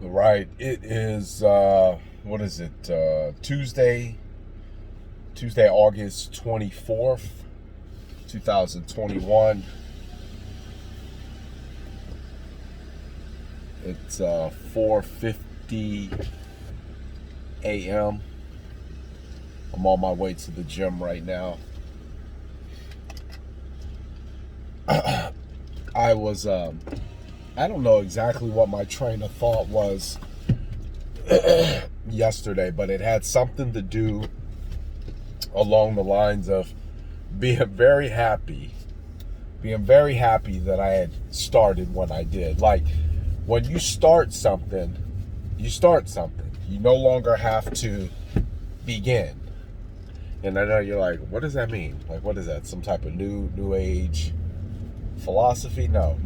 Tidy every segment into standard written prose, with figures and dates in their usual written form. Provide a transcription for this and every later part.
Right. It is what is it? Tuesday, August 24th, 2021. It's 4:50 a.m. I'm on my way to the gym right now. I was I don't know exactly what my train of thought was yesterday, but it had something to do along the lines of being very happy that I had started when I did. Like, when you start something, you start something. You no longer have to begin. And I know you're like, what does that mean? Like, what is that? Some type of new age philosophy? No.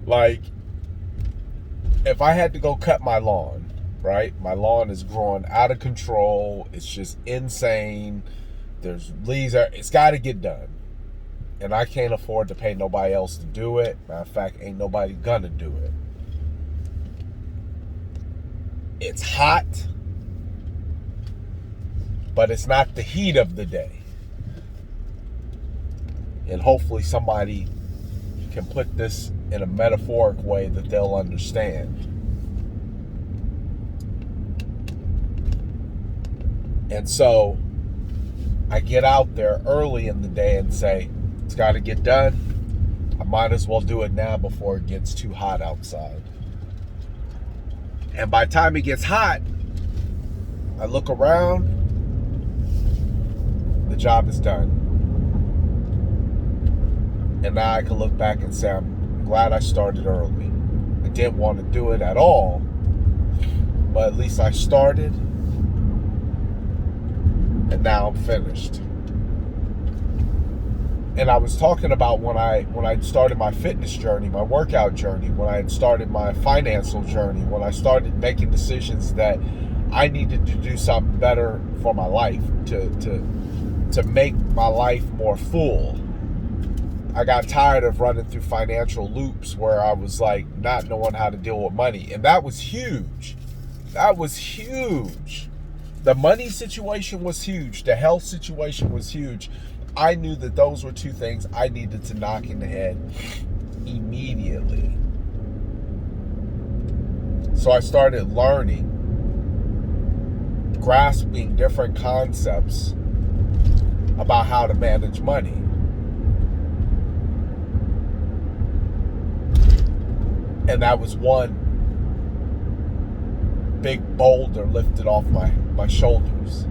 Like, if I had to go cut my lawn, right? My lawn is growing out of control. It's just insane. There's leaves. It's got to get done. And I can't afford to pay nobody else to do it. Matter of fact, ain't nobody gonna do it. It's hot, but it's not the heat of the day. And hopefully somebody can put this in a metaphoric way that they'll understand. And so I get out there early in the day and say, it's got to get done. I might as well do it now before it gets too hot outside. And by the time it gets hot, I look around, the job is done. And now I can look back and say, I'm glad I started early. I didn't want to do it at all, but at least I started, and now I'm finished. And I was talking about when I started my fitness journey, my workout journey, when I had started my financial journey, when I started making decisions that I needed to do something better for my life, to make my life more full. I got tired of running through financial loops where I was like not knowing how to deal with money. And that was huge. That was huge. The money situation was huge. The health situation was huge. I knew that those were two things I needed to knock in the head immediately. So I started learning, grasping different concepts about how to manage money. And that was one big boulder lifted off my shoulders.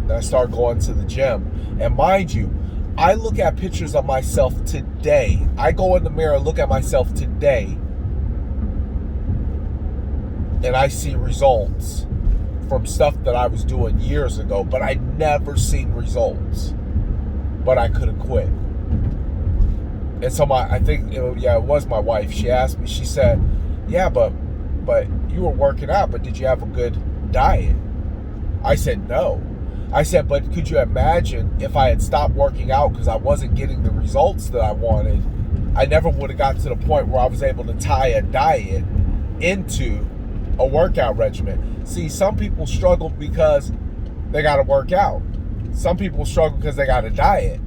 Then I started going to the gym. And mind you, I look at pictures of myself today. I go in the mirror and look at myself today, and I see results from stuff that I was doing years ago, but I never seen results. But I could have quit. And so it was my wife. She asked me, she said, yeah, but you were working out, but did you have a good diet? I said, no. I said, but could you imagine if I had stopped working out because I wasn't getting the results that I wanted? I never would have got to the point where I was able to tie a diet into a workout regimen. See, some people struggle because they got to work out. Some people struggle because they got a diet.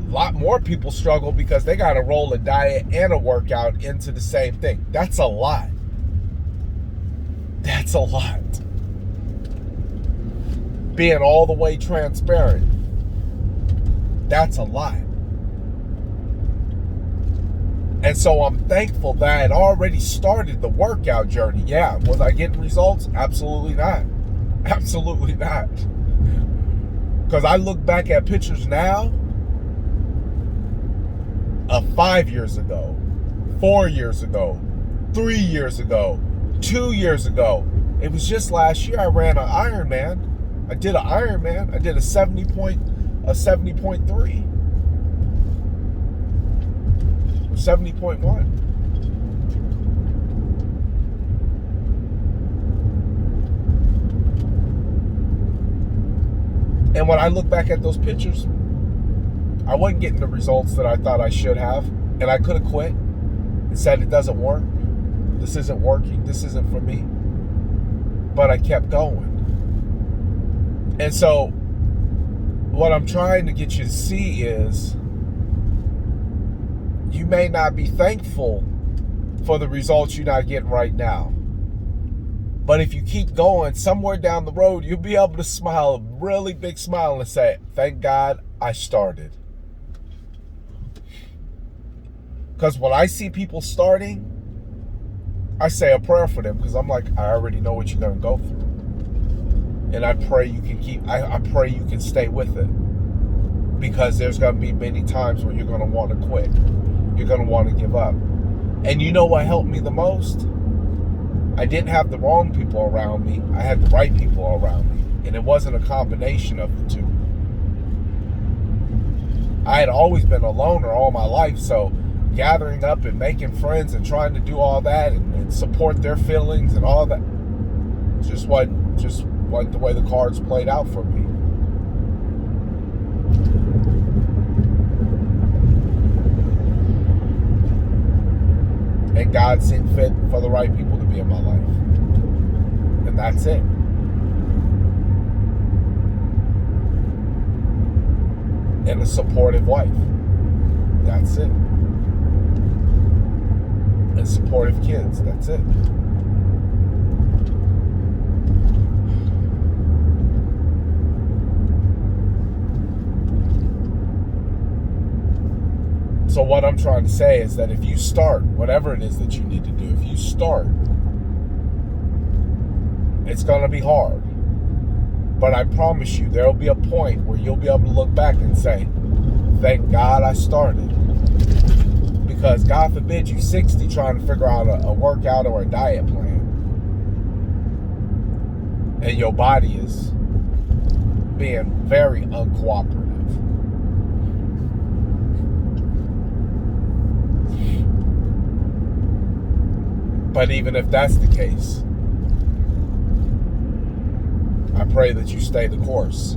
A lot more people struggle because they got to roll a diet and a workout into the same thing. That's a lot. That's a lot. Being all the way transparent, that's a lot. And so I'm thankful that I had already started the workout journey. Yeah, was I getting results? Absolutely not. Absolutely not. Because I look back at pictures now of 5 years ago, 4 years ago, 3 years ago, 2 years ago. It was just last year I ran an Ironman. I did an Ironman. I did a 70.3. 70.1. And when I look back at those pictures, I wasn't getting the results that I thought I should have, and I could have quit. and said it doesn't work. This isn't working. This isn't for me. But I kept going. And so what I'm trying to get you to see is you may not be thankful for the results you're not getting right now. But if you keep going, somewhere down the road, you'll be able to smile, a really big smile, and say, thank God I started. Because when I see people starting, I say a prayer for them, because I'm like, I already know what you're going to go through. And I pray you can I pray you can stay with it. Because there's going to be many times where you're going to want to quit. You're going to want to give up. And you know what helped me the most? I didn't have the wrong people around me. I had the right people around me. And it wasn't a combination of the two. I had always been a loner all my life, so gathering up and making friends and trying to do all that and support their feelings and all that just wasn't the way the cards played out for me. And God seen fit for the right people to be in my life. And that's it. And a supportive wife. That's it. And supportive kids. That's it. So what I'm trying to say is that if you start, whatever it is that you need to do, if you start, it's going to be hard. But I promise you, there will be a point where you'll be able to look back and say, thank God I started. Because God forbid you 60 trying to figure out a workout or a diet plan. And your body is being very uncooperative. But even if that's the case, I pray that you stay the course.